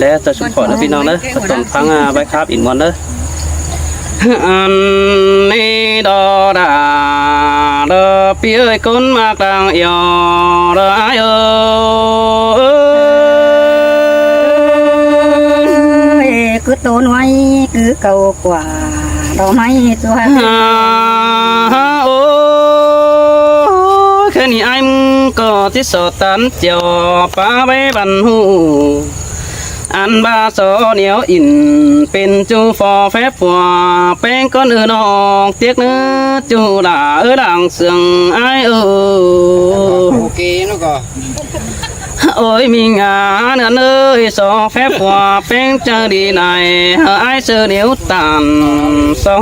และจะชุมพรนะพี่น้องเนอะก็ต้องฟังใบครับอินวันเนอะอันนี้ดอดาดอเปียก้นมากลางยอดายcứ tôn hoay cứ cầu quả đó may cho khi này anh có tí sổ tán chiều phá bế bàn hù anh ba số nếu in bên chú phò phép hòa bên con ư nọc tiếc nữa chú đã ở đằng sườn ai ok nó có ôi mình nữa ơi số phép hòa bên chờ đi này ai sợ nếu tàn số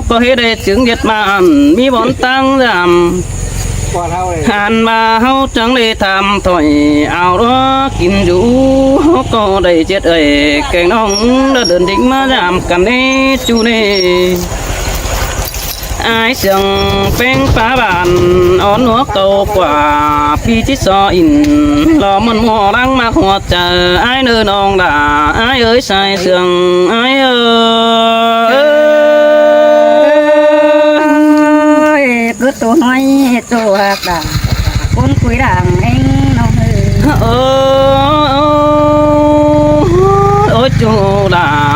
có hết đây chứng nhiệt màn mi bốn tăng giảm hàn mà hao trắng đi tham thổi áo đó kín rũ có đầy chết ấy cảnh nóng đã đơn định mà giảm cắn đi chú nè ai sừng phèn phá bàn ón nước cầu quả phi chít so in lò mần mò đang mặc hoa chờ ai nơi nong đã ai ơi sai sừng ai ơi cứ tôn hoay cho hạt đà con quý đảng anh nó ôi chú đã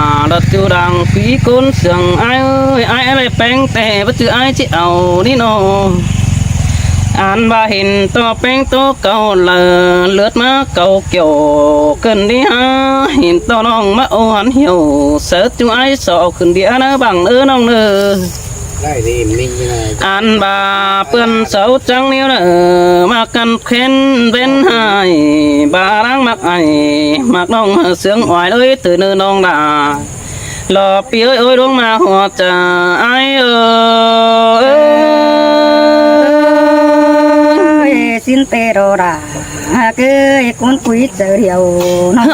chú đang phí côn sừng ai ơi ai lại bén tè bất cứ ai chỉ ảo đi nó anh ba hình to bén to cầu là lướt má cầu kiểu cần đi ha hình to nong má ô hắn hiểu sợ chú ai sợ cần đi nó bằng ư nong nơ anh bà bươn xấu trắng níu nè mà cần khen bên hai bà đang mặc ai mặc nong sướng ngoài ơi từ nơi nong đã lò pi ơi ôi đúng mà họ chờ ai ơi xin tê đồ đà cứ con quý chờ điều nó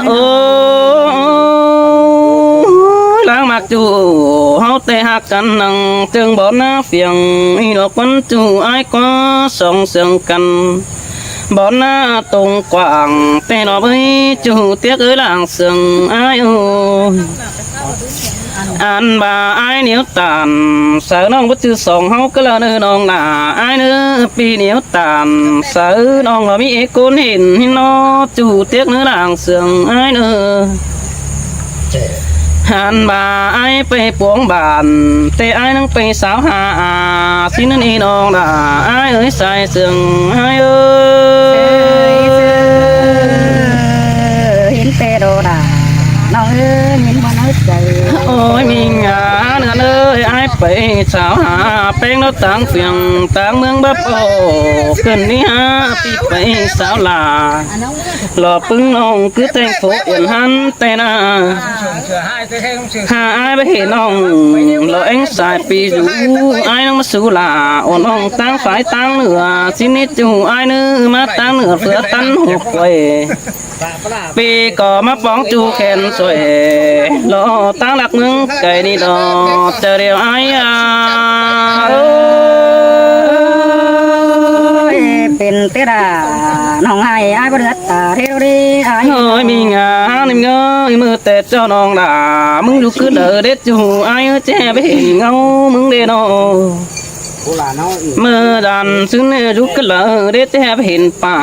lang mặc chủ hậu tê hạ căn năng tương bón na phiền y lộc quân chủ ai có song sương căn bón na tung quảng tê nó với chủ tiếc ơi làng sương ai anh bà ai nếu tàn sợ nong bất chư sòng hậu cứ là nơi nong là ai nữa pi nếu tàn sợ nong là mỹ côn hình nó chủ tiếc nữa làng sương ai nữa anh bà aiไปปวงบานแต่aiนั่งไปสาวหาสินั่นนี่น้องด่าaiเอ้ยใส่เสื่องai ơi hiến tê đồ đà nó ơi nhìn mà nó trời ôi mình nữa ơi ai ไปสาวหาแป้งnóต่างเสียงต่างเมืองบับโอขึ้นนี่ฮะปีไปสาวลาหล่อปึ้งน้องคือแต่งโฟกอย่างหันแต่น่าหาไอ้ไปเห็นน้องหล่อเอ็งสายปีอยู่ไอ้น้องมาสู่ลาอ่อนน้องต่างฝ่ายต่างเหนือสินิจูไอ้นื้อมาต่างเหนือเพื่อตั้นหัวควายปีก่อมาป้องจูแขนสวยหล่อตั้งหลักเมืองไก่นี่ดอกเจอเดียวไอ้เป็นเตดาน้องไอ้ไอ้ประเดี๋ยวตาเรียวดีไอ้เฮ้ยมีงานเงยมือแต่เจ้าน้องด่ามึงอยู่คือเด้อเด็ดจูไอ้แจ้ไปเห็นเงามึงเด้อเมื่อดันซึ่งเนี่ยยุกละเด็ดแทบเห็นป่า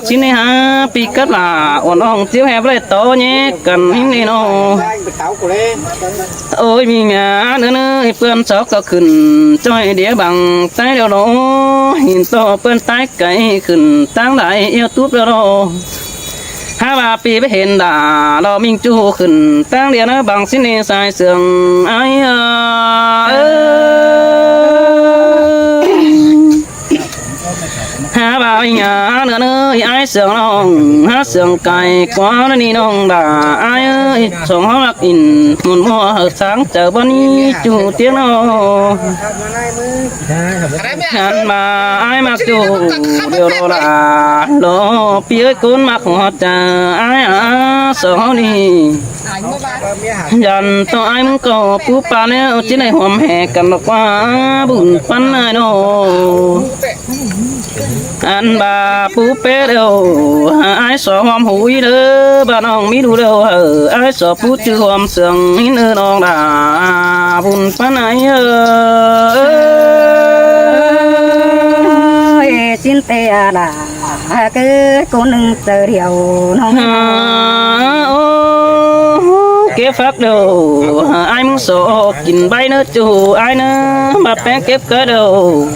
สิเนี่ยฮะปีกัดละอ่อนอ่องเจียวแหบเลยโตแยกกันหิ้งนี่น้องโอ้ยมีงานเนื้อเพื่อนสาวก็ขึ้นจ้อยเดียวบังใต้เดียวโนหินโตเพื่อนใต้ไก่ขึ้นตั้งได้เอวตุ๊บเดียวโนหาว่าปีไปเห็นด่าเรามิงจูขึ้นตั้งเดียวนะบังสิเนี่ยสายเสื่องไอ้หาบ่าวหยาเนื้อเนื้อไอ้เสืองน้องหาเสืองไก่กว่านี่น้องด่าไอ้เอ้ยส่งห้องรักอินมุนมัวsángเจอบ้านนี้จูเตียงน้องหันมาไอ้มาจูเดียวรอละรอเปียก้นมาขอเจอไอ้ส่งนี่ยันต่อไอ้มึงก็ปูปลาเนี่ยที่ไหนหอมแหกกันบอกว่าบุญปันไอ้น้อง anh bà bú bé đâu ai sợ hòm hủi đỡ bà nong mi đủ đâu ai sợ bú chữ hòm sườn nơi nong đã vun pan ai xin tê là cứ cô nâng tờ điều nong kế phát đâu ai muốn sợ kín bay nữa chủ ai nữa mà bé kép cỡ đâu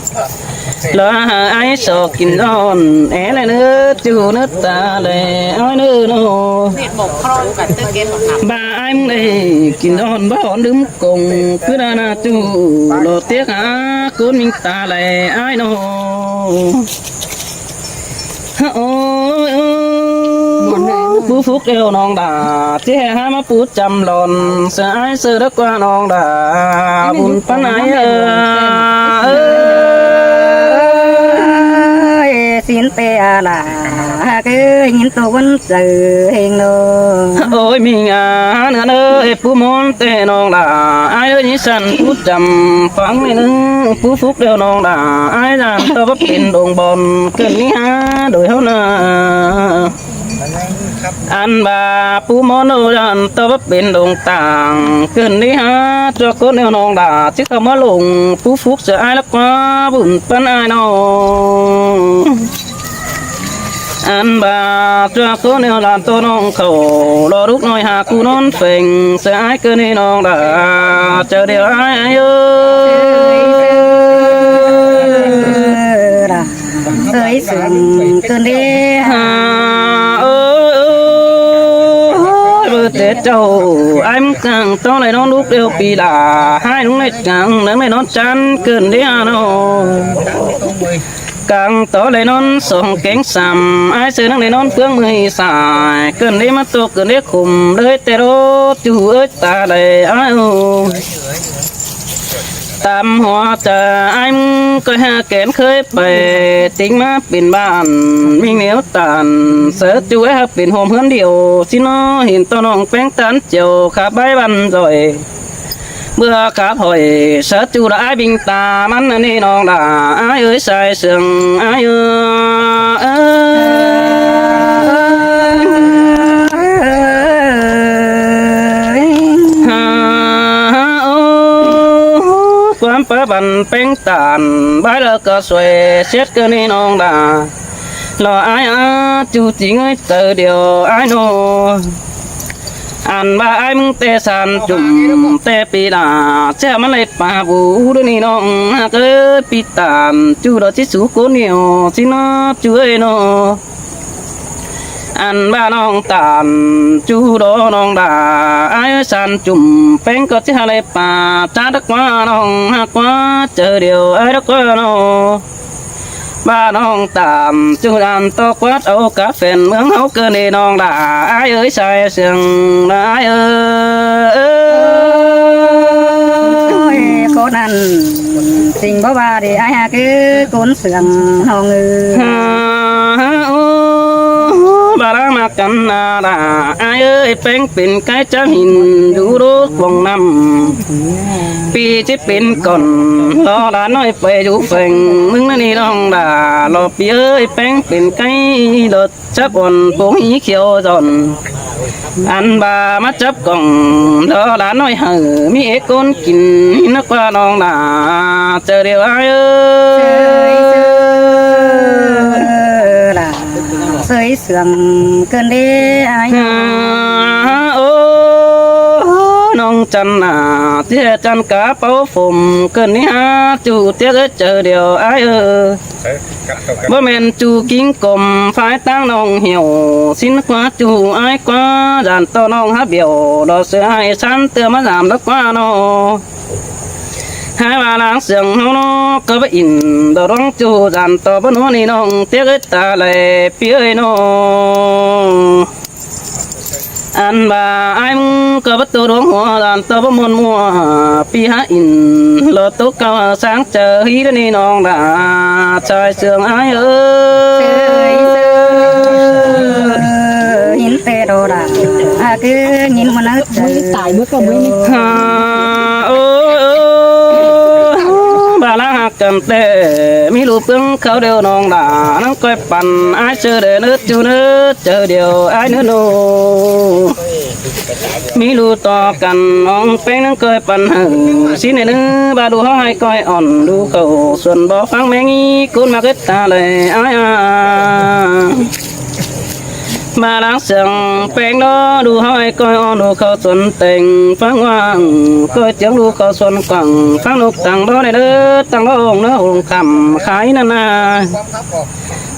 là ai sợ kín non é lại nữa chủ nữa ta lại ai nữa nó bà ai muốn đây kín non bà hòn đứng cùng cứ ra na chủ lo tiếc hả cuốn mình ta lại ai nó phú phúc yêu non đà thế hai má phú chăm lòn sợ ai sợ đất qua non đà buồn pan ai xin tê là cứ nhìn tôi vẫn giờ hình nó ôi mình nữa ơi phú món tê non đà ai ơi nhí săn phú chăm phẳng này nữa phú phúc yêu non đà ai rằng tôi bắt tiền đồng bòn cần ní ha đổi hao nè anh bà phú món đâu rằng tôi bắt bên đồng tàng cần đi ha cho con neo non đà chứ không có lùng phú phúc sợ ai lắm quá buồn pan ai đâu anh bà cho con neo làm tôi non khổ lo lúc nói hà cu non phình sợ ai cơ đi non đà chờ điều ai ơi sừng cơn đi tết châu anh càng to này nó lúc đều bị là hai lúc này càng nắng này nó chán cơn đi à nó càng to này nó sòng cánh sầm ai chơi nắng này nó phương mười xài cơn đi mắt tôi cơn đi khum đấy tê đô chú ơi ta đây ai tam hoa chờ anh coi ha kén khơi bề tính má biển bàn mình nếu tàn sợ chú ấy biển hôm hơn điều xin nó hiện to nòng bén tán chiều khá bái bàn rồi mưa cá hỏi sợ chú đã ai bình ta mắn nên nòng đã ai ơi sai sương ai quán phá bàn bén tàn bái lơ cờ xuề xét cơ nên nòng đã lo ai chú chỉ ơi từ điều ai nô anh ba ai muốn tê san chùm tê pi là che mà lấy pa vũ đôi ni nong cứ pi tàn chú đó chỉ số cố nhiều chỉ nó chú ơi nó anh ba nong tàn chú đó nong đà ai san chùm bén có chỉ hai lấy pa cha đất quá nong quá chờ điều ai đất quá nó ba nong tạm chú đàn to quát âu cá phèn mướn hấu cơ nề nong đã ai ơi sai sừng ai ơi con ăn tình bố ba thì ai cứ cuốn sườn hò ngư bà đã mặc cắn là ai ơi bén pin cái trái hình đủ đốt vòng năm pi chỉ pin còn lo đã nói về đủ phèn mưng nó đi đông đã lo pi ơi bén pin cái đợt chấp còn bốn ý khiêu giòn anh bà mắt chấp còn lo đã nói hở mi con kín nó qua đông đã chờ điều ai ơi sơi sườn cơn đi ai nong chân à tia chân cá bao phùm cơn đi ha chú tiếc chờ điều ai bố men chú kính cùng phải tăng nong hiểu xin quá chú ai quá dàn to nong hát biểu đó sẽ ai sẵn tựa mà giảm đất quá nó hai bà láng sườn hông nó có bất in đồ đóng chú dàn to bất nó ni nong tiếc ta lại phía nó anh bà ai muốn có bất tô đóng hoa đàn to bất môn mua pi há in lo tốt cao sáng chờ hí đến ni nong đã trời sương ai ơi nhìn tê đồ đã cứ nhìn mà nó tải bước vào mới bà láng กันแต่มีลูกเพิ่งเขาเดียวน้องด่าน้องก้อยปั่นไอ้เจอเดือดจูเนื้อเจอเดียวไอ้เนื้อโนมีลูกต่อกันน้องเป็นน้องก้อยปั่นหึงสิในเนื้อบาดูห้อยก้อยอ่อนดูเขาส่วนบ่ฟังแมงี้กุนมาเกิดตาเลยไอ้มาล้างเสียงแป้งน้อดูห้อยก้อยอ่อนดูเขาสนแต่งฟังว่างก้อยเจียงดูเขาสนกว่างฟังนกต่างบ่ในเด้อต่างบ่องเนื้อหงคำขายนานา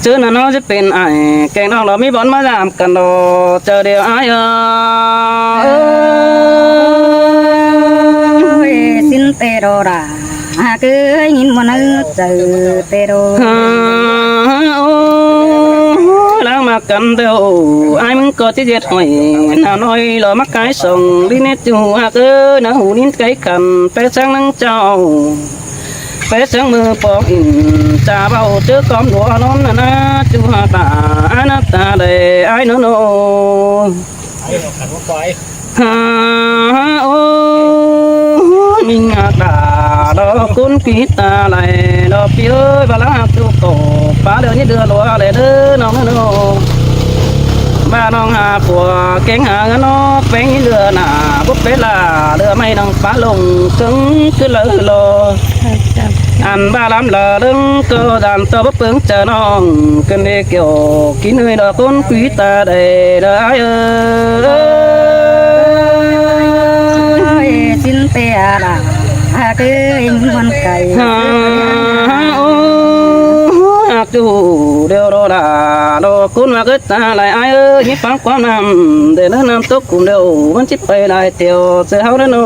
เจอหน้าน้องจะเป็นไอ้แกงน้องเรามีบอลมาดามกันดอเจอเดียวไอ้สินเตโรราหากเคยยินมันเจอเตโรล้างมากันเดียวไอ้มึงก็จะเจ็ดหอยหน้าน้อยหล่อมักไก่ส่งดิเนจูหากหน้าหูนิ้นไก่ขันไปสร้างนังเจ้าไปเสียงมือปอกอินจ่าเบาเจอก้อมดัวนอนนะจูหาตาอนาตาเลยไอ้โนโนฮาโอมิงาตาดอกคุณกีตาไหลดอกพี่เอ้ยบาลาตุโตป้าเดือนนี้เดือดรัวเลยเด้อน้องโนบ้านน้องหาผัวเก่งหาเงินนอกแป้งเรือหนาปุ๊บเวลาเรือไม่น้องป้าลงซึ้งขึ้นเลยรออันบ้าล้ำละดึงก็ดันตัวปุ๊บเพิ่งเจอน้องกันเด็กเกี่ยวกินเลยดอกคุณกีตาได้ได้สินเตอาลาหากเคยมันไก่โอ้หักจูเดียวรอดาดอกคุณมาเกิดตาไหลไอ้ยิ่งฟังความนำเดินน้ำตกกุ่มเดียวมันจิไปได้เตียวเสือเฮาเด้อโน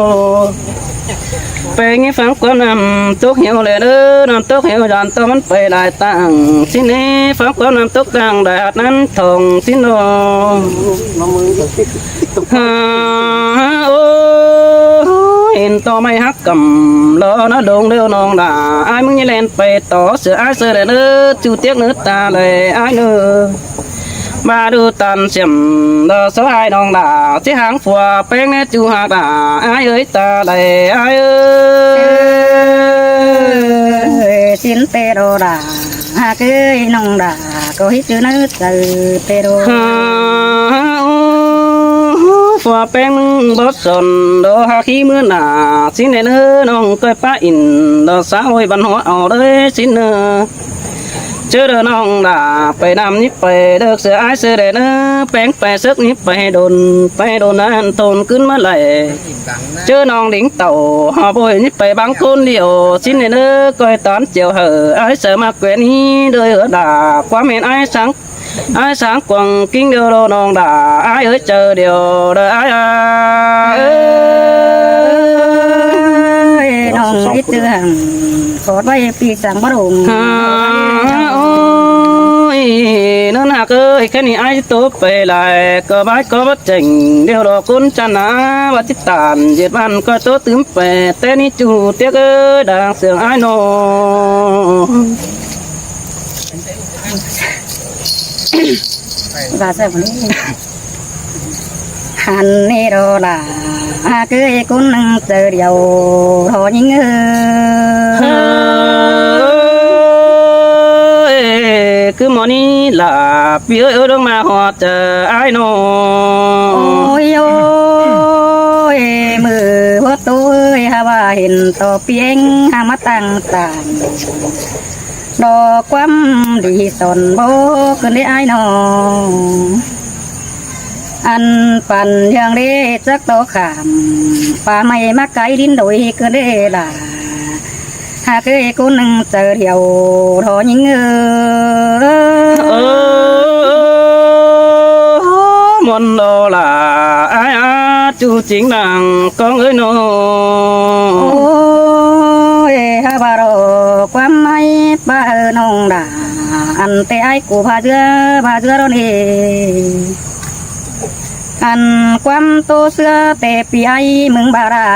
ไปงี้ฟังความนำตกเหี่ยวเลยเด้อน้ำตกเหี่ยวยันตัวมันไปได้ตั้งสินี้ฟังความนำตกกลางได้หัดนั้นทองสิโนโอ้เห็นต่อไม่ฮักกำล้อนะดงเดียวน้องด่าไอ้มึงยังเล่นไปต่อเสือไอ้เสือเด้อจูเตียกเนื้อตาเลยไอ้เนื้อมาดูตันเสียมเด้อสายน้องด่าที่หางฝัวแป้งเนื้อจูหากด่าไอ้เอ้ยตาเลยไอ้เอ้ยสินเตโรราหากเคยน้องด่าก็ให้เจอเนื้อเจอเตโรฝัวแป้งบดสนดอหาขี้มือหนาสินเนื้อน้องก้อยป้าอินดอสาวบันหัวเอาเลยสินเนื้อเจอเดินน้องด่าไปนำนิบไปเด็กเสือไอ้เสือเด้อแป้งไปซึกนิบไปโดนนั้นโตนขึ้นมาไหลเจอน้องลิงเต่าหอบอยนิบไปบางคนเดียวสินเนื้อก้อยตอนเจียวเหอไอ้เสือมาแกว่นี้เดือด่าความเห็นไอ้sáng quăng kinh điều đồ nong đà ai ơi chờ điều đời ai nong ít tư hàng có bay pi sáng bắt đầu ôi nó nạc ơi cái này ai tốt về lại có bái có bất trình điều đồ cún chăn á và chít tàn diệt văn coi tốt tướng về tên đi chủ tiếc ơi đang sướng ai nô và sẽ vẫn hàn nê đồ là cứ cũng nâng từ đầu thôi những cứ món đi là phía ở đâu mà họ chờ ai nô ôi ôi mưa hót tôi ha bà hình to pieng ha mắt tăng tànดอกความดีสนโบกันได้ไอ้นออันปั่นยังได้จักโตขามป่าไม่มาไกลดินโดยกันได้ล่ะหากเคยคนหนึ่งเจอเดียวทอยิงมนโลล่ะไอ้จูจิงดังกองเอ้ยโนฮาบารอความไม่ป้าน้องด่าอันแต่ไอ้กูพาเจือรอนเออันความโตเสือแต่ปีไอ้มึงบารา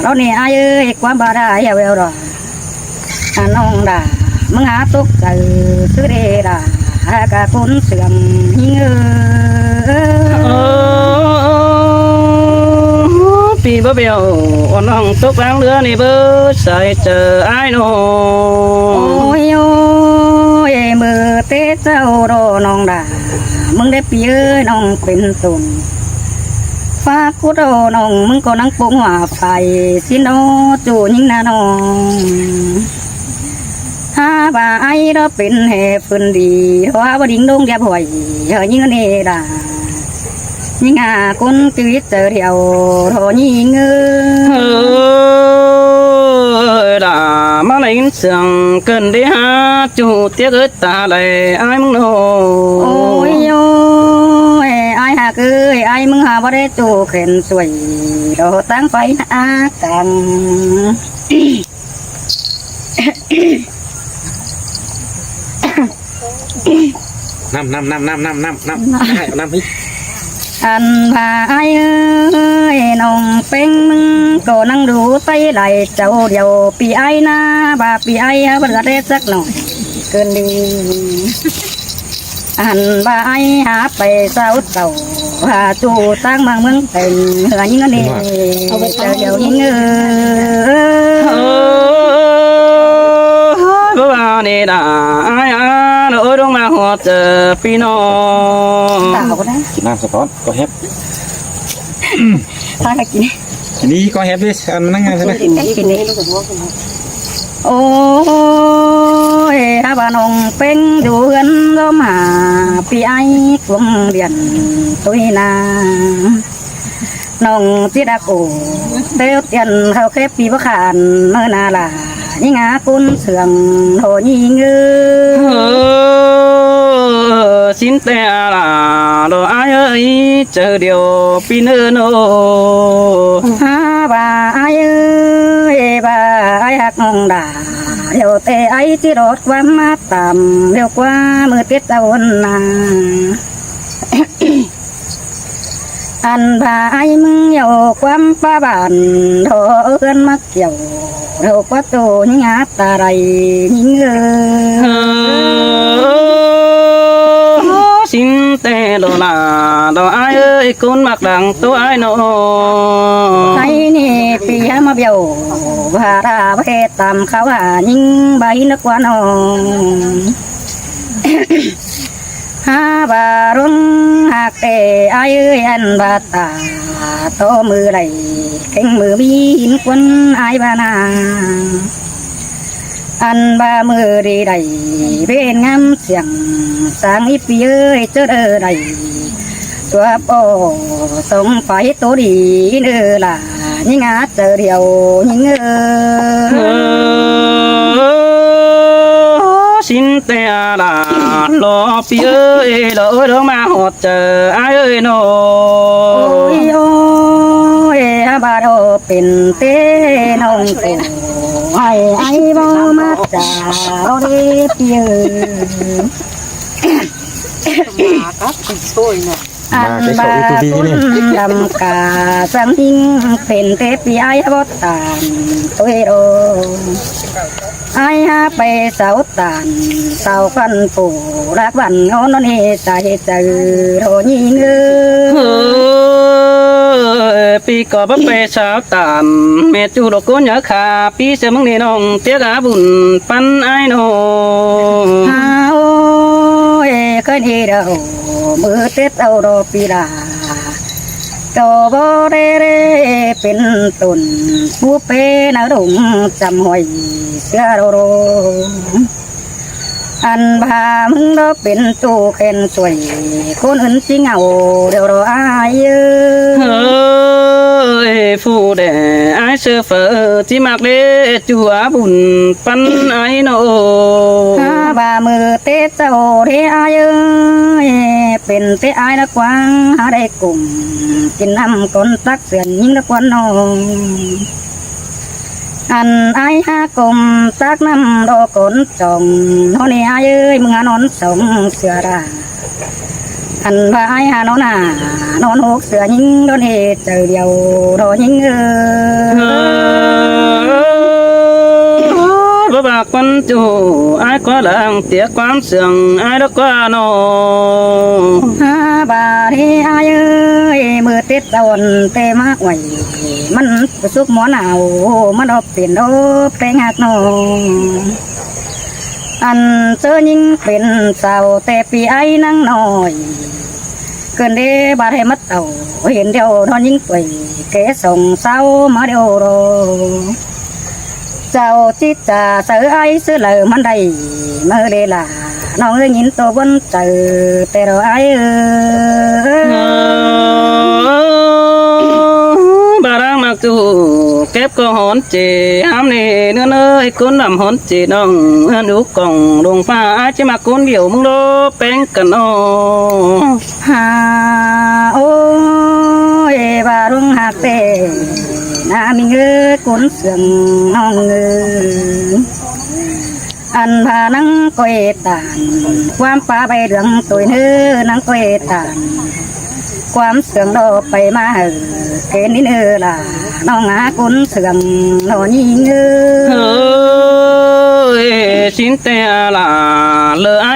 เราเนี่ยไอ้เอ้ยความบาราอย่าเวลรออันน้องด่ามึงหาตุกเจอซื้อเดด่ากะคนเสื่อมหิงปี ปีบ่เบียวอ่อนน้องตกล้างเรือนี่เบิดใส่เจอไอ้ายโน โอ้ยโอ้ยมือเตะเจ้ารอน้องด่ามึงได้ปีเอ้ยน้องเป็นตุนฝากกูรอน้องมึงก็นั่งปงว่าไฟสิโนจูยิงนาน้องถ้าบ่าไอ้เราเป็นเหตุฝืนดีเพราะว่าดิ่งดงแยบหวยเฮยิงเนด่ายิงหาคนชีวิตเจอเดียวโทยิงเฮ้ยด่ามาไหนเสียงเกินได้หาจูเตี้ยเกิดตาไหลไอ้ายมึงโน โอ้ยโอ้ยไอ้หากเอ้ยไอ้มึงหาบ่ได้จูเข็นสวยเราตั้งไฟหากัน น้ำพี่ อันพาไอ้เอ้ยน้องเป็นมึงก็นั่งดูไปไหลเจ้าเดียวปีไอ้นะบาปีไอ้ฮะบัดเรสักหน่อยเกินดีอันบาไอ้หาไปเศร้าเต่าหาจูตั้งบางเมืองเป็นเหือยิงนี่เจ้าเดียวยิงบ่ว่านี่ด่าไอ้ายโอ้ยลงมาหัวเจอพี่น้อง เต่าก็ได้ กินน้ำสต๊อตก็แฮป ถ้ากิน อันนี้ก็แฮปดิอันมันนั่งไงใช่ไหม กินนี่โอ้ยถ้าบ้านองเป็นดูเงินล้มหาปีไอ้กลมเรียนตุยนาน้องจิดากูเตี้ยเตียนเขาแค่ปีประขานเมื่อนาลายิงหากุนเสื่องโหยิงxin te là đồ ai ơi chờ điều pin nô ฮาบ่าไอ้เอ้ยบ่าไอ้หักน้องด่าเดี๋ยวแต่ไอ้ที่รถความมาต่ำเร็วกว่ามือเตี้ยตะวันนา อันพาไอ้มึงอยู่ความป้าบ้านโถเอื้อนมาเกี่ยวเราก็โตยิงหาตาไรยิงxin te đồ là đồ ai ơi con mặc đằng tôi ai nọ ไอ้นี่ปียมาเบี้ยวพาราเพตามเขาหายิงใบนักว่าน้องฮาบารุงหักเตไอ้เอ้ยอันบาตาโตมือไหลเข่งมือมีหินควนไอ้บานาอันบามือดีใดเป็นงามเสียงสางอีปีเอ้ยเจอใดตัวโปสงไฟตัวดีเนื้อล่ะยิงหาเจอเดียวยิงxin te là lo pi ơi lỡ đó mà họt chờ ai ơi nô โอ้ยโอ้ยบาโดเป็นเต้น้องกูไอ้บ่มาจ่าเราได้เปียอันบาคุณลำกาสังหิงเป็นเตปีไอ้บ่ตานตัวโรไอ้หาไปเสาตานเสาฟันปูรักวันโอนนี่ใจเจอโรยิงpi có bắp bè sao tàn mẹ chú đồ cố nhớ khà pi sẽ mong nè nong tiếc á bùn pan ai nô ฮาโอ้ยเคยดีเดามือเต็ดเอาดอกปีลาโตบ่เรเรเป็นตุนผู้เป็นอรุณจำหอยเสือโรโรอันพามึงเราเป็นตู้เข็นสวยคนอื่นสิเหงาเดี๋ยวเราอาย ơi phu để ai sơ phở chỉ mặc để chùa bùn pan ai nô ถ้าบ่ามือเตะเจ้าเทอายเอ้ยเป็นเตะอายละกวางหาได้กลุ่มกินน้ำก้นตักเสือนยิงละกวนน้องอันอายหากลมตักน้ำรอกนจ่องโน่นนี่อายเอ้ยมึงหานอนสองเสือราอันว่าอายหานอนนอนหกเสือยิงโดนเหตุเจอเดียวรอยิงบ่ บ่บากคนจูอายก็ดังเตียความเสื่องอายดอกว่าน้อง บาดนี้อายเอ้ยมือติดตะวันเตมากไว้มันสุกหมอนเอามันอบเปลี่ยนอบเพลงหักน้องอันเจอยิ่งเป็นสาวแต่ปีไอ้นั่งน้อยเกินเดบาดให้มัดเอาเห็นเดียวนอนยิ่งไปแกส่งเศร้ามาเดียวรอเจ้าจิตจ่าเสือไอ้เสือเหลือมันได้เมื่อเดล่ะน้องเอ้ยยินตัวบนเจอแต่เราไอ้บารังมักจูเก็บก็หอนเจห้ามนี่เนื้อเอ้ยคนนำหอนเจน้องเมื่อดูกล่องลงฟ้าจะมาคนเดียวมึงโลแป้งกันน้อง ฮาโอ้ยบารุงหักเตนามีเงือกุนเสียงน้องเงืออันพานังก้อยตานความป้าใบเหลืองตัวเนื้อนังก้อยตานความเสื่องดอกไปมาเห็นนี่เนื้อล่ะน้องหากุนเสื่องนอนยิงเงือ เฮ้ยสินแต่ละเลออา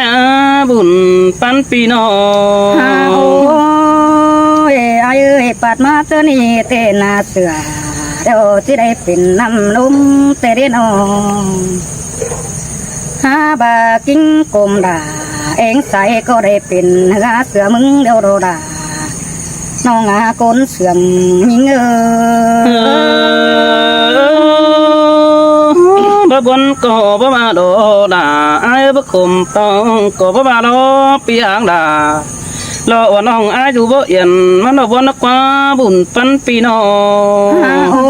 บุญปันปีน้อง โอ้ยไอ้เอ้ยปัดมาเจอนี่เตนาเสือเดี๋ยวจะได้เป็นน้ำนุ่มเตเรนองหาบากิ้งกลมด่าเองใส่ก็ได้เป็นหาเสือมึงเดี๋ยวโรดาน้องหาคนเสื่อมยิงบ่บนก็บ่มาโดดาไอ้บ่คุมต้องก็บ่มาโดเปียงดารอว่าน้องอายุบ่เอียนมันบ่นักกว่าบุญปันปีน้อง โอ้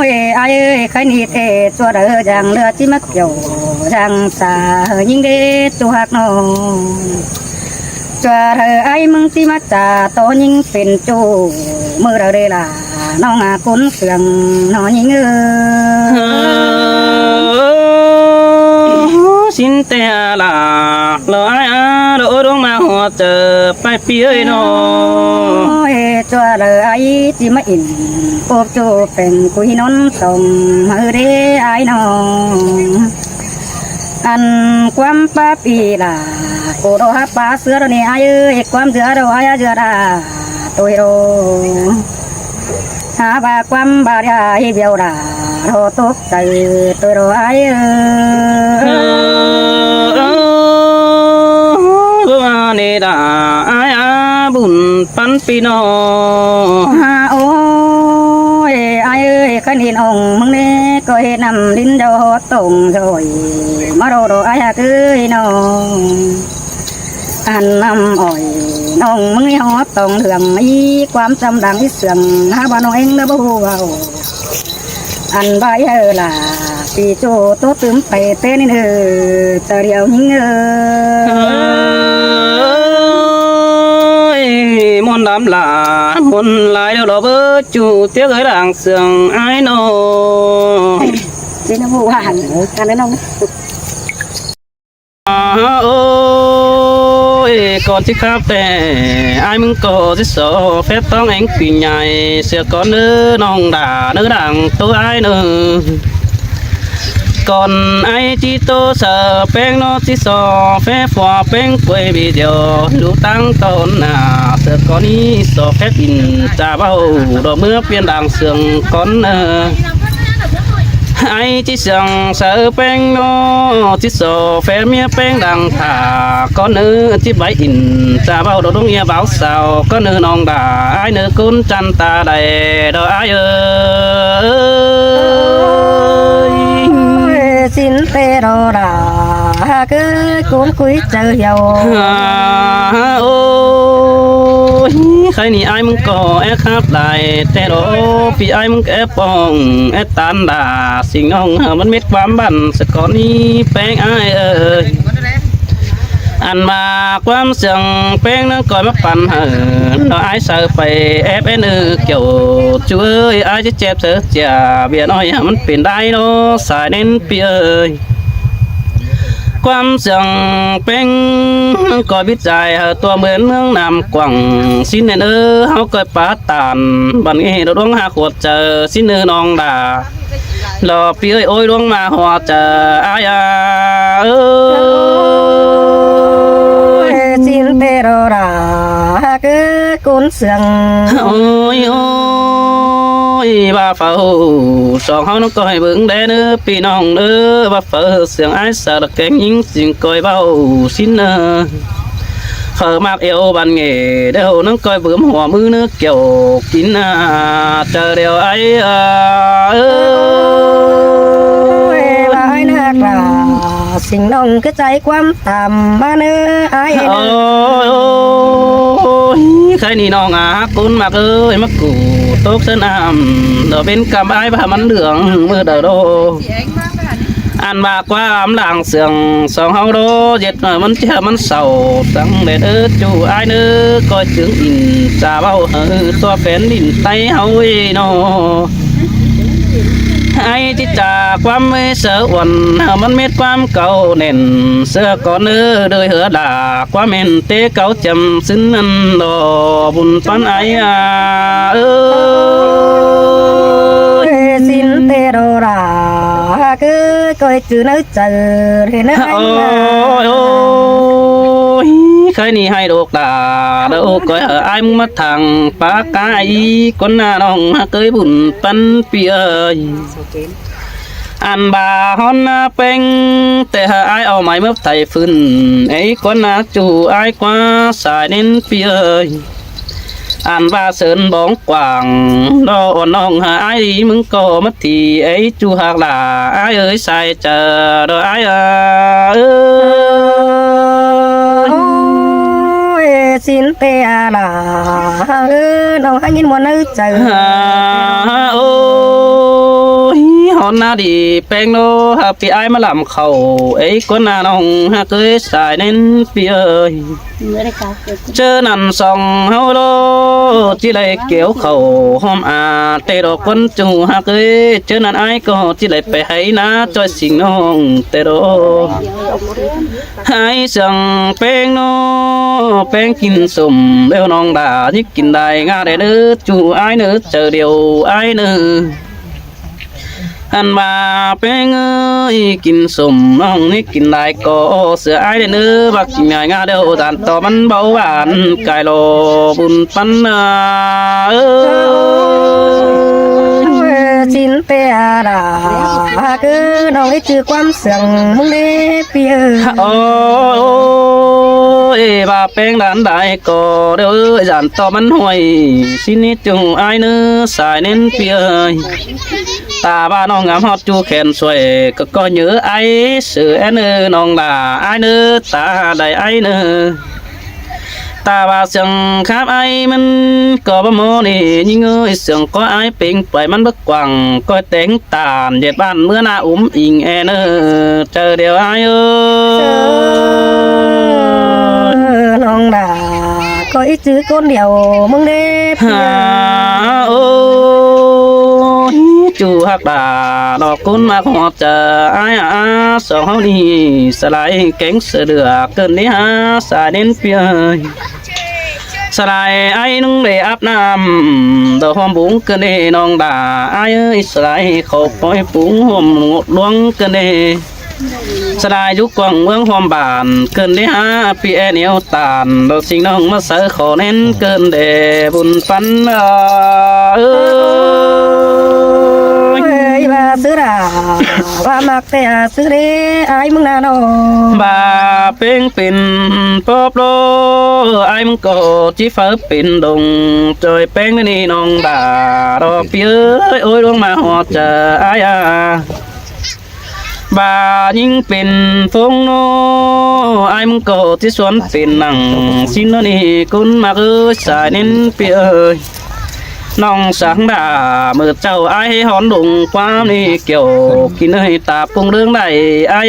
ยไอ้เอ้ยใครนี่เตตัวเดือจังเลือที่มักเกี่ยวจังสายิงเดตัวหักน้องจัวเธอไอ้มึงที่มาจ่าโตยิงเป็นจูมือเราเดล่ะน้องอากุนเสียงน้องยิงสินแต่ละลอยโดดงมาหัวเจอไปปีเอ้ยน้อง จัวเธอไอ้ที่มาอินโอบจูเป็นคุยนนส่งมือเดไอ้น้องอันความป้าปีล่ะโกโรฮาป้าเสือเนี่ยไอ้ความเสือเราไอ้เสือดาตัวโรหาบาความบาดาให้เบียวดาโรตกใจตัวโรไอ้ว่านี่ดาไอ้บุญปันปีน้อง โอ้ยไอ้ขันหินองมึงเนี่ยก็เห็นนำลิ้นเดาตรงจอยมาโรโรไอ้เอ้ยน้องอันนำอ่อยน้องมึงหอตรงเหลืองอีความจำดังที่เสื่อมหาบ้านน้องเองนะบ่ฮู้เว้าอันใบล่ะปีโจโตตึมไปเต้นนี่จะเดียวหิงมนต์ดำลามนต์ลายเดี๋ยวเราเบิดจูเตี้ยเอ้ยด่างเสื่องไอ้น้อง จีนผู้ว่าหันกันแล้วน้องโอ้ยก่อนที่ครับแต่ไอ้มึงก็จะสอเฟซต้องเองปีใหญ่เสือก่อนเนื้อน้องด่าเนื้อด่างตัวไอ้เนื้อก่อนไอ้ที่โตเสือแป้งนอที่สอเฟฟัวแป้งป่วยบีเดียวดูตั้งต้นหน้าเสือก่อนนี้สอเฟอินจ่าเบาดอกเมื่อเปลี่ยนด่างเสืองก่อนเนื้อไอ้ที่สั่งเสือแป้งนอที่สอแฟเมียแป้งดังถาก็เนื้อที่ใบอินจ่าเบาดอกดงเงียเบาสาวก็เนื้อน้องด่าไอ้เนื้อกุนจันตาใดดอกไอ้สินเตโรดาคือกุนคุยเจอเยาโอ้ยใครนี่ไอ้มึงก็แอบครับได้แต่โรพี่ไอ้มึงแอบปองแอบตันด่าสิ่งน้องมันเม็ดความบันสกอนี้แป้งไอ้เอ้ยอันมาความเสียงแป้งนั่งก่อยมาปั่นเราไอ้เสือไปแอบเนื้อเกี่ยวช่วยไอ้จะเจ็บเสือจ่าเบียน้อยมันเป็นได้เนาะสายเน้นเปียยความเสียงแป้งก่อยบิดใจตัวเหมือนเมืองนำกว่างสิ้นเนื้อเขาเกิดปาตานบันนี้เราต้องหาขวดเจอสิ้นเนื้อน้องด่า รอพี่เอ้ยโอ้ยลวงมาหัวจะอายาเอ้ย xin tê rô ra cứ cún sương โอ้ยโอ้ยบ่าเฝ้าสองเฮาน้องก้อยเบิ่งแด่เด้อพี่น้องเด้อบ่าเฝ้าเสียงอ้ายสารแกงยิงสิงก้อยเบาสินเนอขอมากเอวบันเงเดี๋ยวน้องก้อยเบิ่มหัวมือเนื้อเกี่ยวกินเจอเดียวไอ้เอ้ย lại nạc là sinh nông cứ cháy quắm tầm ba nữ ai โอ้ยใครนี่น้องคุณมากเอ้ยมากูตกสนามเดี๋ยวเป็นกำไอ้ผ้ามันเหลืองมือเดาโดอันบากว่าอำหลังเสียงสองเฮาโดเจ็ดหน่อยมันเจ้ามันเศร้าตั้งเด็ดจูไอ้เนื้อก็จึงอินจ่าเบาตัวแฟนดินไตเฮาเอ้นอไอ้ที่จากความไม่เสือวันมันเม็ดความเก่าเน่นเสื้อก่อนเนื้อโดยเหือด่าความเม็นเตะเก่าจำซึ้งนั่นดอบุญปันไอ้เอ้ย xin tê rô ra cứ coi chữ nữ chờ thì nữ โอ้ย anh โอ้ยเคยนี่ให้ดอกตาเด้อก้อยไอ้มึงมาทางปากกายคนหน้าน้องเคยบุญปันเปียอันบาฮอนเป็งแต่ไอ้เอาไม้มาไถฟื้นไอ้คนหน้าจูไอ้กว่าสายเน้นเปียอันว่าเสินบ้องกว่างดอน้องไอ้มึงก็มาทีไอ้จูหากหลาไอ้เอ้ยใส่เจอดอไอ้เอ้ย ôi xin tê là đâu hai nghìn một nữ chờ โอ้ยฮอนนาดีแปลงโนฮะพี่ไอ้มาลำเขาไอ้คนน่าน้องฮะเคยสายเน้นพี่เอ้ยเจอนั่นสองเฮาโลที่ไรเกี่ยวเขาหอมเตดอกคนจูฮะเคยเจอนั่นไอ้ก็ที่ไรไปให้นะจอยสิงน้องเตดอกให้สั่งแป้งโนแป้งกินสมเบลน้องด่าที่กินได้งาได้เด้อจูไอ้เนื้อเจอเดียวไอ้เนื้ออันมาเป็นเอ้ยกินสมน้องนี่กินได้ก็เสือไอ้เนื้อบักกินง่ายงาเดียวด่านต่อมันเบาหวานกายโลบุญปันเอ้ย xin tê là cứ đâu hết chữ quắm sương mong đế bia โอ้ยบาเป็นด่านได้ก็เด้อด่านต่อมันห่วยสินิจูไอ้เนื้อสายเน้นเปียตาบ้าน้องงามฮอดจูแขนสวยก็เยอะไอ้เสือเนื้อน้องด่าไอ้เนื้อตาได้ไอ้เนื้อตาบาเสียงครับไอ้มันก็บ่โมนี่ยิ่งเอ้ยเสียงก็ไอ้เป่งปล่อยมันบักกว่างก็แต่งตามเด็ดบ้านเมื่อหน้าอิงเนอเจอเดียวไอ้เอ้ย nong đà có ít chữ con điều mong đế ฮ่าโอ้ยจูฮักดาดอกคุณมาขอเจอไอ้สองเฮานี่สลายแก๊งเสือเดือเกินนี้สายเน้นเปียสลายไอ้นุ่งได้อาบน้ำดอกหอมบุ้งเกินนี้น้องด่าไอ้เอ้ยสลายเขาปล่อยปุ้งหอมงดล้วงเกินนี้สลายยุกกวางเมืองหอมบานเกินนี้พี่แอเหนียวตานดอกสิ่งน้องมาเสือขอเน้นเกินเดบุญปันbà xứ đà bà mặc tè xứ đế ai mừng nào đâu บาเป็นปิ่นปอบโลไอ้มึงก็จีฟ้าปิ่นดงจอยแป้งนี่น้องด่ารอเปียโอ้ยลงมาหอดเจอไอ้บายิ่งเป็นฟงโนไอ้มึงก็ที่สวนเป็นหนังสินนี่คุณมาสายเน้นเปียน้องสังดาเมื่อเจ้าไอ้หอนดงความนี่เกี่ยวกินให้ตาปงเรื่องใดไอ้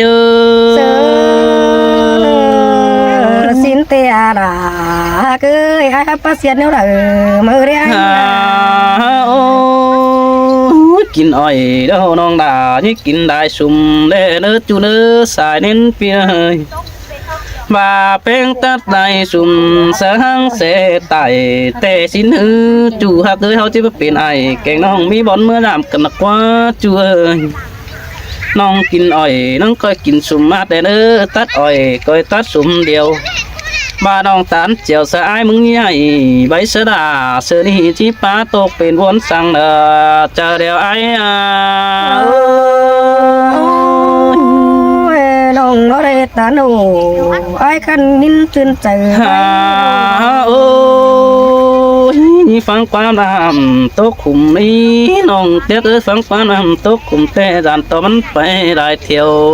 xin tè đà cứ ai hấp bát xiên nếu là mơ đấy anh โอ้กินอ้อยเด้อน้องดาที่กินได้สุ่มเด้อเนื้อจูเนื้อสายเน้นเปีย bà bên tát đại sum sáng sẽ tại tệ xin hư chủ hạc ơi hao chỉ biết ai kẹng nong mi bón mưa làm cần quá chú ơi nong kín ỏi nong coi kín sum mát đèn ơ tát ỏi coi tát sum điều bà nong tán chiều sợ ai mừng nhảy bấy sơ đà sơ đi chỉ phá tộc bên vốn sang nờ chờ đèo ai à nong nó đây ta nổ ai khăn nín chân trời ôi phăng qua làm tốt khủng đi nong tiếc ơi phăng qua làm tốt khủng tê dàn to bắn phải đại thiểu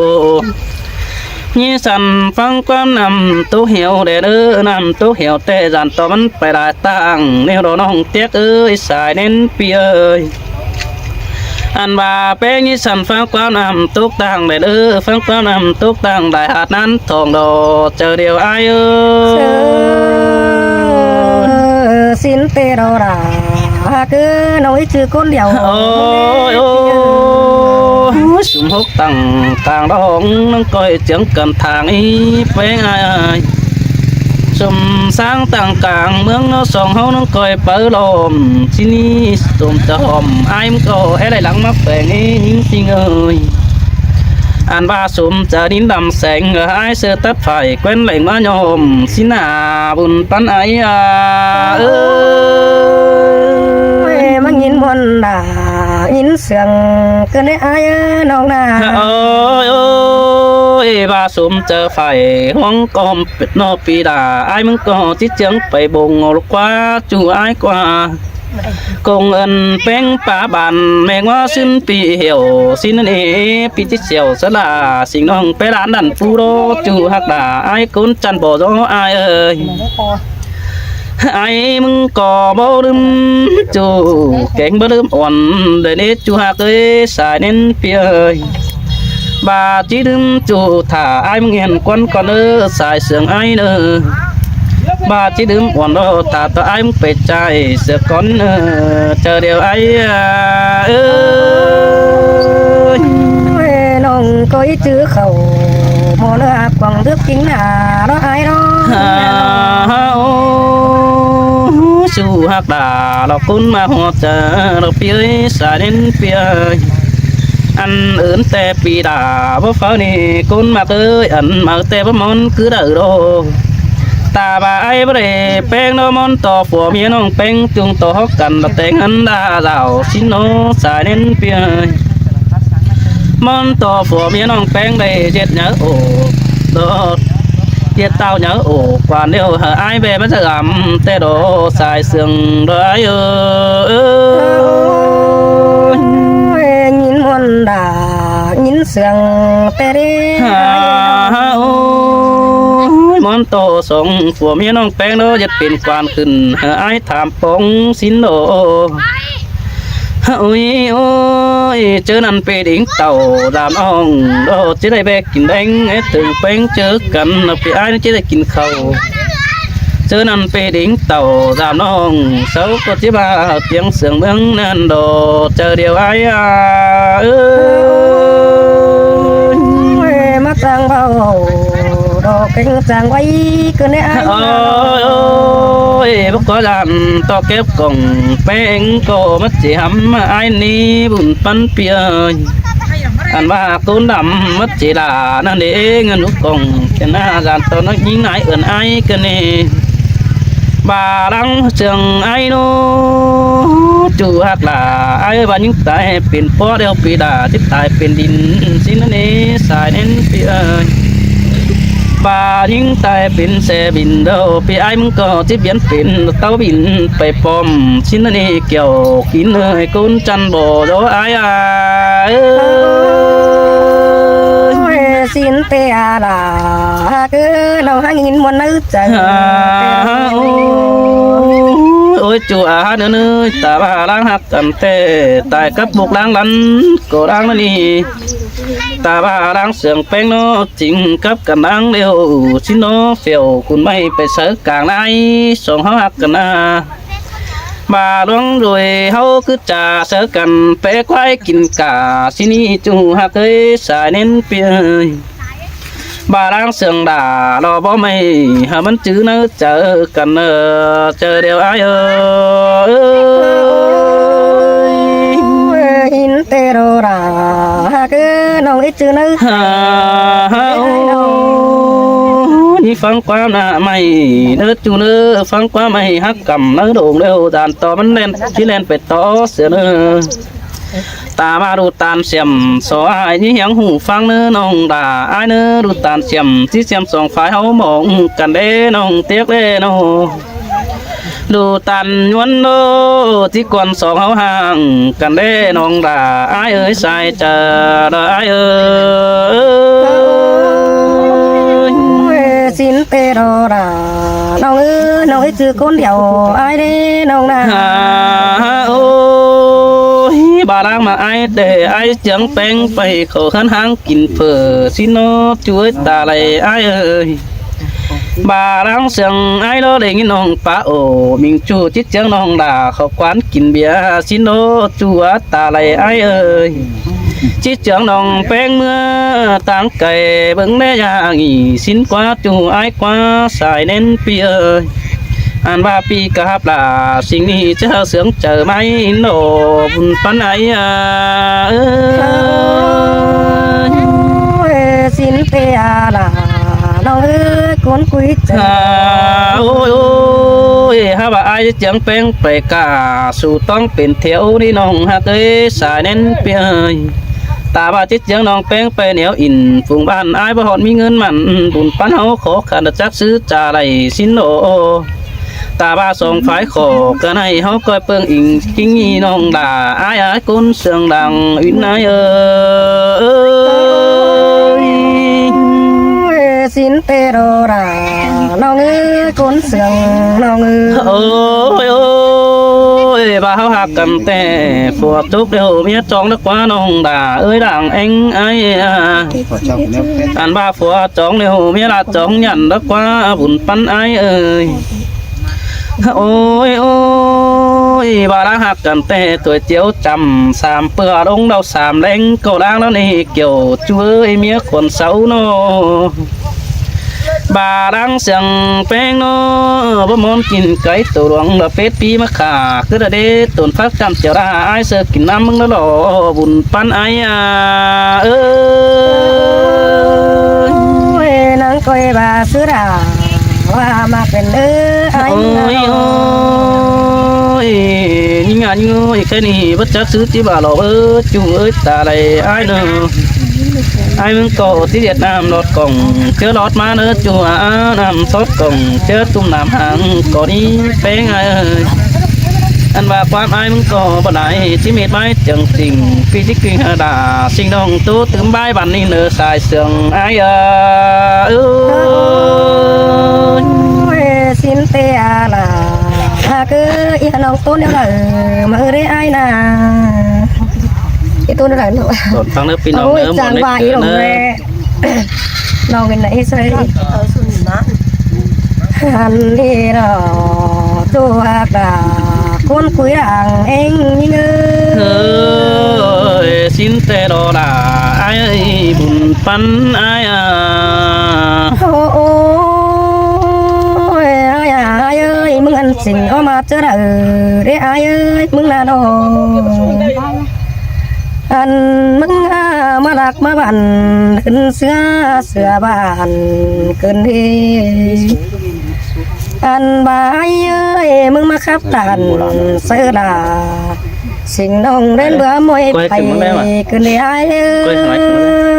như sẵn phăng qua nằm tốt hiểu để đỡ nằm tốt hiểu tê dàn to bắn phải đại tàng nếu đó nong tiếc ơi xài đến pi ơi anh bà bé như sẵn phăng qua nằm tốt tàng để đỡ phăng qua nằm tốt tàng đại hạt nắn thòng đồ chờ điều ai ơi xin tê đâu đã cứ nói chứ con đèo ôi ôi sum hốc tàng tàng đó nó coi chẳng cần thang ý bé ai sum sáng tàng càng mướn nó sòng hấu nó coi bờ lồm xin đi tôm cho hòm ai muốn có ấy lại lắng mắc về nghe những xin ơi anh ba sum chờ đến đầm sành ai sơ tất phải quen lệnh mà nhôm xin à buồn tan ấy à ơi mà nhìn buồn đã nhìn sương cứ để ai nong na ôi ôi ba sum chờ phải hoang com biệt nó pi đà ai muốn có chỉ chẳng phải bùng ngồi qua chú ai qua cùng ân bén phá bàn mẹ ngó xin pi hiểu xin ân ế pi chỉ chiều sẽ là xin nong bé đàn đàn phu đô chú hạc đà ai cún chăn bò gió ai ơi ai mừng cò bao đêm chú cánh bao đêm ổn để nết chú hạc ơi xài đến pi ơi bà chỉ đêm chú thả ai mừng hiền quân còn ơ xài sương ai nữa bà chỉ đêm ổn đó thả tao ai mừng phải trai sợ con chờ điều ai ơi nong coi chữ khẩu mò nó quăng nước chính là đó ai đó chú hạc đà lọc cún mà hoa chờ lọc phía xa đến phía ăn ớn tè pi đà bó pháo nì cún mà ơi ẩn mà tè bó món cứ đợi đồ ta bà ai bó đề bèn nó món to phùa miếng nông bèn chung to hóc cần là tên hắn đà rào xin nó xa đến phía món to phùa miếng nông bèn đây chết nhớ ổ đó tiết tao nhớ ổ quả nếu hở ai về mới giờ ẩm tê đồ xài sương đấy ơi nhìn muôn đã nhìn sương tê đi món tổ sống của miếng nông bèn đó giật tiền quan khẩn ai thảm phong xin đồ ôi ôi chớ năn về đỉnh tàu làm ông đó chỉ đây về kín đánh từng bánh chớ cần là vì ai nó chỉ đây kín khẩu chớ năn về đỉnh tàu làm ông xấu có chỉ ba tiếng sương bướng nên đồ chờ điều ai à ơi mắt sang bao đồ cánh sang quay cứ nè ôi ôi bốc có làm to kép cùng bánh cô mất chỉ hắm ai ni buồn phân pia anh ba cún đầm mất chỉ là nó để ngân lúc cùng cái na dàn to nó nhìn ai ẩn ai cái này bà đang trường ai nó chủ hạt là ai bà những tài biển phó đeo pi đà tiếp tài biển đình xin nó nè xài đến pi ơi bà những tài biển xe biển đâu pi ai muốn có tiếp biến biển tàu biển phải pom xin nó nè kiểu kín hơi côn chăn bò đó ai à xin tê à là cứ đâu 2000 nữ trời ôi chùa nữa nữa ta bà đang hát tầm tê tại cấp buộc đang lăn cổ đang nó đi ta bà đang sườn bánh nó chính cấp cần đang đều xin nó phiểu cùng mày phải sợ càng nay sống hóa hát cần à bà đoán rồi hâu cứ trà sợ cần phải quay kín cả xin đi chung hát tới xài nên bia bà đang sườn đà lo bó mây hà mình chứ nó chờ cần chờ đều ai ơi in tê rô ra cứ nông ít chữ nữ đi phăng qua nà mày nỡ chú nỡ phăng qua mày hắc cầm nỡ đồn đều đàn to bắn lên chỉ lên phải to sửa nỡ ta ba đu tàn xem so ai như hiang hủ phăng nỡ nông đà ai nỡ đu tàn xem chỉ xem sòng phái hấu mộng cần đê nông tiếc đê nông đu tàn nhuận nô chỉ còn sòng hấu hàng cần đê nông đà ai ơi sai chờ đợi ai ơi xin tê rô ra nông ít chữ con đèo ai đấy nông nà ôi bà đang mà ai để ai chẳng bén phải khổ khăn hang kín phở xin nó chuối ta lại ai ơi bà đang sừng ai đó để nghìn nông phá ổ mình chu chít chẳng nông đà khó quán kín bia xin nó chúa ta lại ai ơi chỉ chẳng nông bén mưa tang cày bưng đế nhà nghỉ xin quá chu ai quá xài nên bia anh ba pi cáp là sinh đi chờ sướng chờ máy nổ bắn ấy xin tê là nông ơi con quý ôi ôi ha bà ai chẳng bén phải cả sựต้องเป็นเที่ยวđi nông ha tới xài nên bia ta bà chết chẳng nông bénไปเหนียวอินฝูงบ้านaiบ่หอดมีเงินมันบุญปั้นเฮาขอขันจักซื้อจ่าไหลสินโนตาบ้าส่งฝายขอกันให้เฮาก้อยเปิงอิงกิ้งอีน้องด่าอ้ายอ้ายคนเสียงดังอินนายxin tê rô ra nông ơi con sườn nông ơi ôi bà hao hạc cầm tè phùa túc đều biết trong đất quá nông đà ơi đảng anh ai anh ba phùa trong đều biết là trong nhận đất quá bùnปั้นai ơi ôi ôi bà đang hạc cầm tè tuổi chiếu chầm sàm bừa đông đầu sàm lên cầu đang nó này kiểu chú ơi mía quần xấu nó bà đang sừng bén nó bấm món kín cái tổ đuông là phết pi mà khả cứ là để tổn phát trăm triệu ra ai sợ kín năm mưng nó lò bùn pan ai ơi nắng coi bà xứ đà hoa mà cần anh ôi ôi nhưng ơi cái này bất chấp xứ chỉ bà lò chú ơi ta này ai nữa ai muốn cổ tí Việt Nam lọt cổng chưa lọt má nữa chùa nằm sót cổng chưa tung làm hàng có đi bé ngay ơi anh bà quan ai muốn cổ bà đại chỉ mệt mái chẳng tình khi chỉ kinh đã sinh đồng tú tướng bay bàn đi nửa xài sườn ai xin tê là cứ yên lòng tốt nếu là mở đấy ai nà cái tôi nó là còn thằng nước pin nữa chẳng vài đồng nè nó cái này xây hắn đi đó tôi đã con quý đảng anh như ơi xin tê đó là ai ơi bùnปั้นai ôi ai ơi mừng ăn xin có mà chưa đã đấy ai ơi mừng là đồ anh mừng mà lạc mà bạnขึ้นsửa bạnขึ้นđi anh bà ơi mừng mà khắp tàn sơ là xin nông đến bữa môi thầyขึ้นđi ai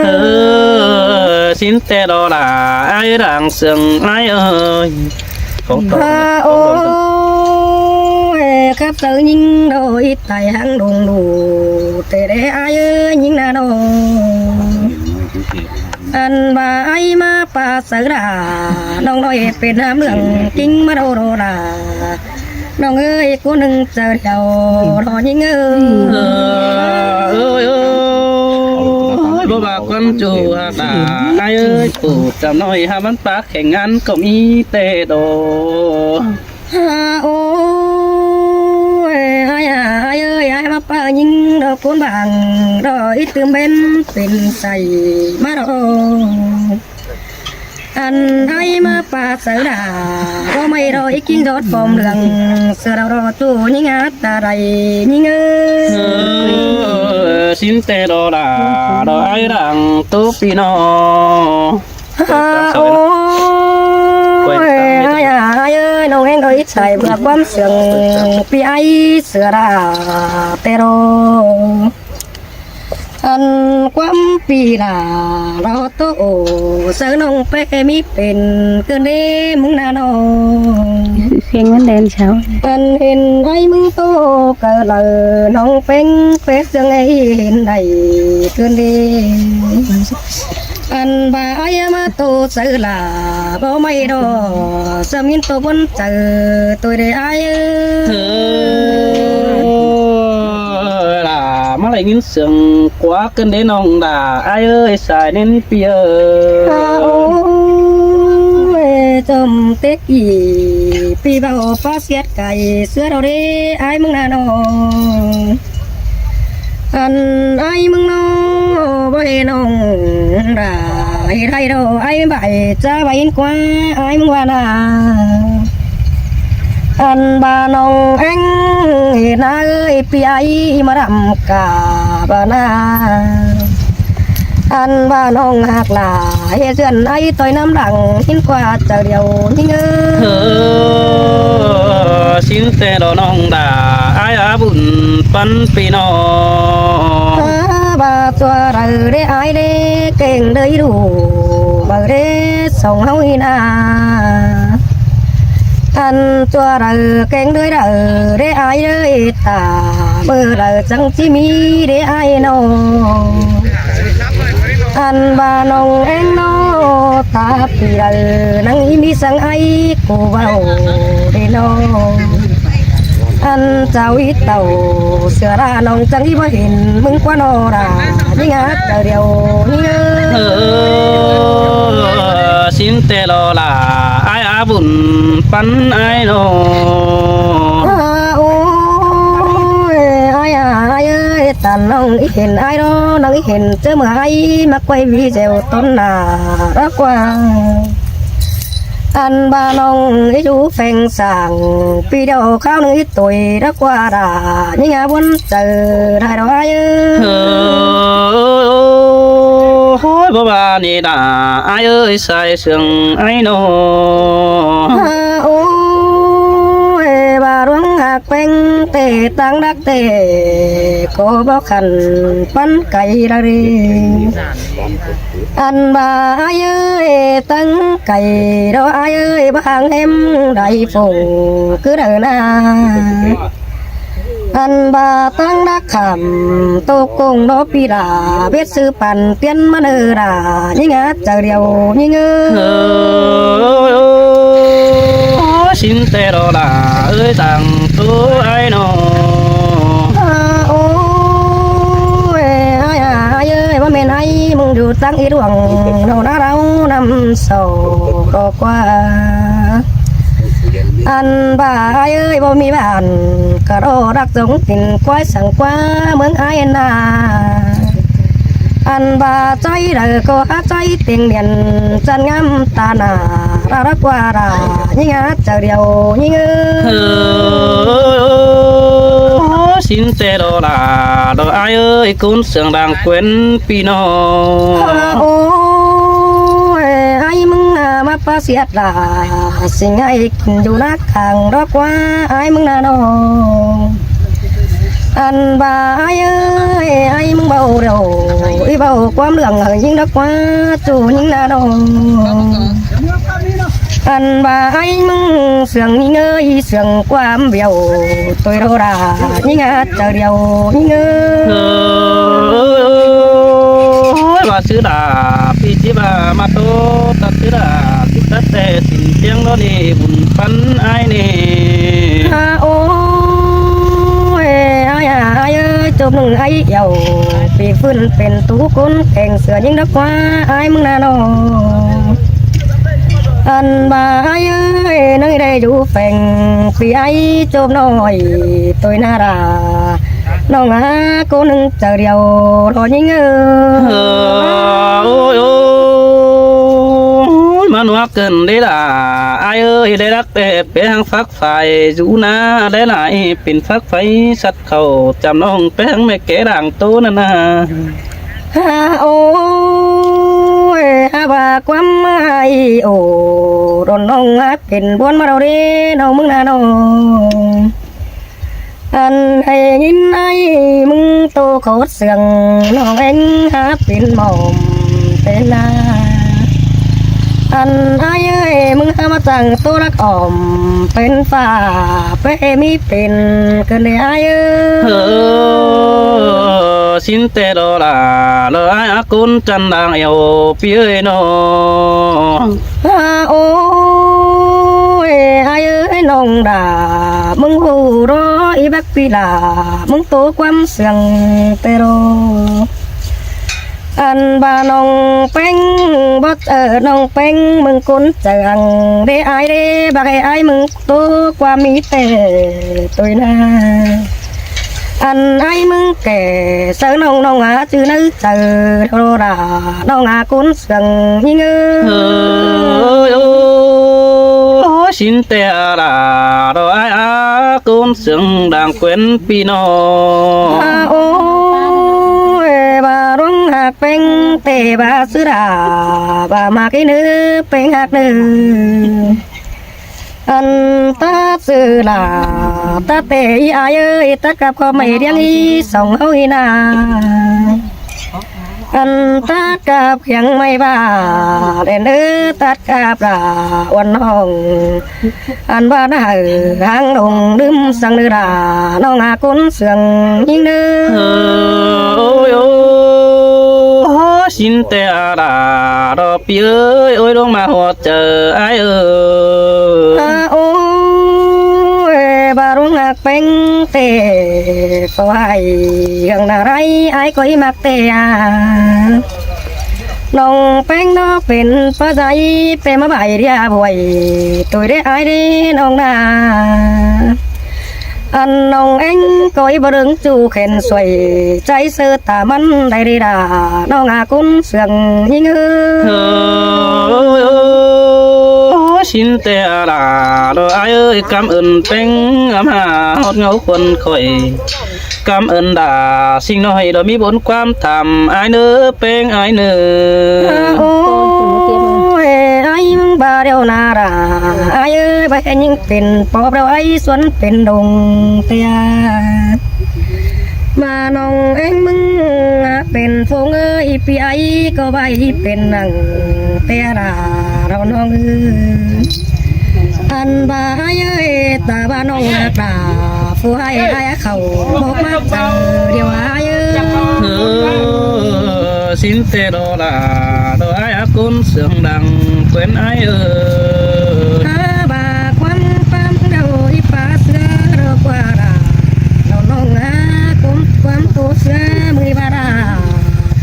ơi xin tê đó là ai đang sừng ai ơi ôi khắp tự nhìn đôi tay hàng đùng đủ tê để ai ơi nhìn là đâu anh bà ai mà bà sợ đà nông đôi bên nam đường kinh mà đâu đâu là nông ơi cô đừng chờ đèo đó nhìn ơi bố bà con chủ đã ai ơi cụ chăm nói ha bắn bác khảnh ăn cộng y tê đồ ôi ai ơi ai mà bà nhìn đó cuốn bằng rồi ít tương bên bên say má đâu anh ai mà pa sợ đà có mây rồi kinh đốt bom lần sợ đâu rồi tu những ngát ta đầy những xin tê đồ là đồ ai đang tu pino ôi ai ơi nông em rồi ít xài vừa quắm sườn pi ai sửa đà tê rô anh quắm pi là lo tô sợ nông pe miเป็นcơn đêm mong na nó khen vấn đề sao anh hiện ai mong tô cờ lờ nông pen phết dương ấy hiện đầy cơn đêm anh bà ai mà tô sợ là bao mây đó sao miên tô vẫn chờ tôi để ai là má lại nhìn sương quá cơn đến nông là ai ơi xài nên bia chôm tết gì pi bao phát xét cày sữa đâu đi ai mong nào anh ai mong nó bay nông đã hay đâu ai bài cha bay qua ai mong qua anh bà nông anh na ơi pi ai mà đậm cả bà na anh bà nông hạt là hệ duyên ấy tôi năm đằng hin qua chờ điều như xin tê đồ nông đã ai á bùn phân pino bà cho đời để ai để kênh đầy đủ bà để sống hôi na anh cho đời kênh đời đời để ai để ta bơ đời chẳng chỉ mi để ai đâu anh bà nông em nó ta pi đời nắng im đi sang ai cô vào để nó anh chào ít tàu sửa ra nông chẳng đi bao hình mừng qua nó đã những ngát chờ điều như xin tê lo là ai á bùn phân ai nó ai ơi tàn nông ít hình ai đó nông ít hình chứ mà ai mà quay video tôn là đã qua anh bà nông ít chú phèn sàng video khao nông ít tuổi đã qua đã những ngã muốn chờ đại đó ai hối bà bà nè đã ai ơi sai sương ai nó bà ruộng hạt pen tê tăng đắc tê cô bao khăn bắn cày ra đi anh bà ai ơi tăng cày đó ai ơi bằng em đại phùng cứ đời na anh bà tăng đắc khẩm tô cùng đó pi đà biết sư bàn tiên mà nơ đà những ngát chờ điều những xin tê đồ là ơi tặng tú ai nó ai ơi ba mẹ ai mong dù tăng ít ruộng đâu đã đâu năm sầu có qua anh bà ai ơi bao mi bàn cả đồ đặc giống tình quái sẵn qua mướn ai anh bà cháy đời có hát cháy tiền điện chân ngắm ta nà ra đã qua ra những ngát chờ điều những xin tê đồ là đồ ai ơi cũng sương đang quên pino ai mừng mà pa siết là sinh ai dù nát hàng đó qua ai mừng nó anh bà ai ơi ai mừng bầu đầu ý bầu quám lượng ở những đó qua chủ những là đâu anh bà ai mừng sườn những ơi sườn quám biểu tôi đâu đã những ngát chờ điều những bà sứ đà phi chí bà mà tô ta sứ đà thích tất tê xin tiếng đó đi bùn phân ai nè ai ơi chụp nung ai giàu vì phunเป็นtú cún kèn sửa những đất qua ai mừng nào anh bà ai ơi nơi đây đủ phèn vì ai chụp nói tôi na ra nó ngã cô nâng chờ điều rồi những mà nó เกินได้ล่ะไอ้เอ้ยได้รักแต่เปียงฟักไฟอยู่นะได้หลายเป็นฟักไฟสัตว์เขาจำน้องเปียงแม่แก่ด่างโตนั่นนะ โอ้ยว่าความหมายโอ้รอนน้องเป็นบวนมาเราเด้น้องมึงนะน้องอันให้ยินไอ้มึงโตโคตรเสียงน้องเอ็งเป็นหมอมเป็นนาอันไอ้เอ้ยมึงมาจังตัวรักอ่อมเป็นฝ่าไปมีเป็นกันเลยไอ้เอ้ เอย อสินเตโดลาลอยอากุนจันดังเอวเปียโน โอ้ยไอ้เอ้ยน้องด่ามึงหูรออีบักปีลามึงโตความเสียงเตโรอันบาน้องเป็งบ่น้องเป็งมึงคนเจังได้ไอ้ได้บักไอ้มึงโตความมีแต่ตัวนาอันไอ้มึงแก่เสือน้องชื่อนึกเจอโทรราน้องคนเสียงยิ่ง เออสินเตลาลอยอากุนเสียงดังเกวนปีโน โอ้ยบาร้องหักเป็นเตบาสุดาบามากินเนื้อเป็นหักเนื้ออันตาสือลาตาเตยอายเอ้ยตากับก็ไม่เรียงอีสองเฮาอีนาอันตากับยังไม่บ้าเล่นเนื้อตัดกับลาวันห้องอันบ้านหางลงลืมสังเนื้อลาน้องคนเสียงยิ่งเนื้อ สินเตลาดอปีเอ้ยโอ้ยลงมาหัวเจอไอ้เอ้ย โอ้ยบารุงหักเป็นเตะก็ให้ยังนาไรไอ้ก็อีมักเตะน้องเป็นน้องเป็นภาษาเป็นมาใบเรียบวยตัวได้ไอ้ได้น้องนาอันน้องเอ็งก็อีบรึงจูเข็นสวยใจเสือตามันได้ดีดาน้องคุณเสียงยิ่งเอ สินเตลาดอไอ้เอ้ยกำเอินเป็นมาหดเงาคนคอยกำเอินด่าสิ่งน้อยเรามีบนความทำไอ้เนื้อเป็นไอ้เนื้อ โอ้ยไอ้มึงบาเดียวนาราไอ้เอ้ยไปยิ่งเป็นปอบเราไอ้สวนเป็นดงเตียมาน้องเอ็งมึงเป็นฟงเอ้ยพี่ไอ้ก็ไปเป็นนังเตียราเราน้องเอ้ยอันบาไอ้เอ้ยตาบาน้องตาฟูไอ้เขาบอกมาเจอเดียวไอ้เอ้ย สินเตโดลาดอไอ้อากุนเสียงดังเกวนไอ้เอ้ย บาความปั๊มเราอีปาเสือเรากว่าเราน้องกุมความตัวเสือมือบารา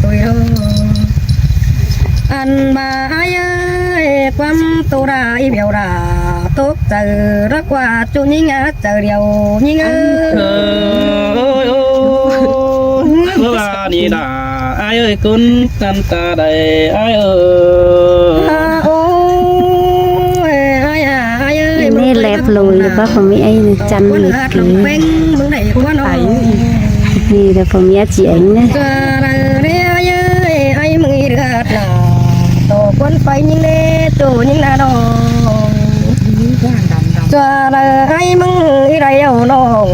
ตัวโยอันบาไอ้ความตัวราอีเบียวราตกเจอรักว่าจุยิ่งเจอเดียวยิ่ง เมื่อวานนี้ด่าไอ้เอ้ยกุนกันตาใดไอ้เอ้ย โอ้ยไอ้เอ้ย นี่แลบลงหรือว่าผมมีไอ้จันหรือคือ เป็นมึงไหนกว่าน้อง นี่แต่ผมมีchị ảnh đấy จะเรียเย้ยไอ้มึงอีเดือดหนาโตคนไปยิงเล่โตยิงนาดองจะไอ้มึงอีไรเอาน้อง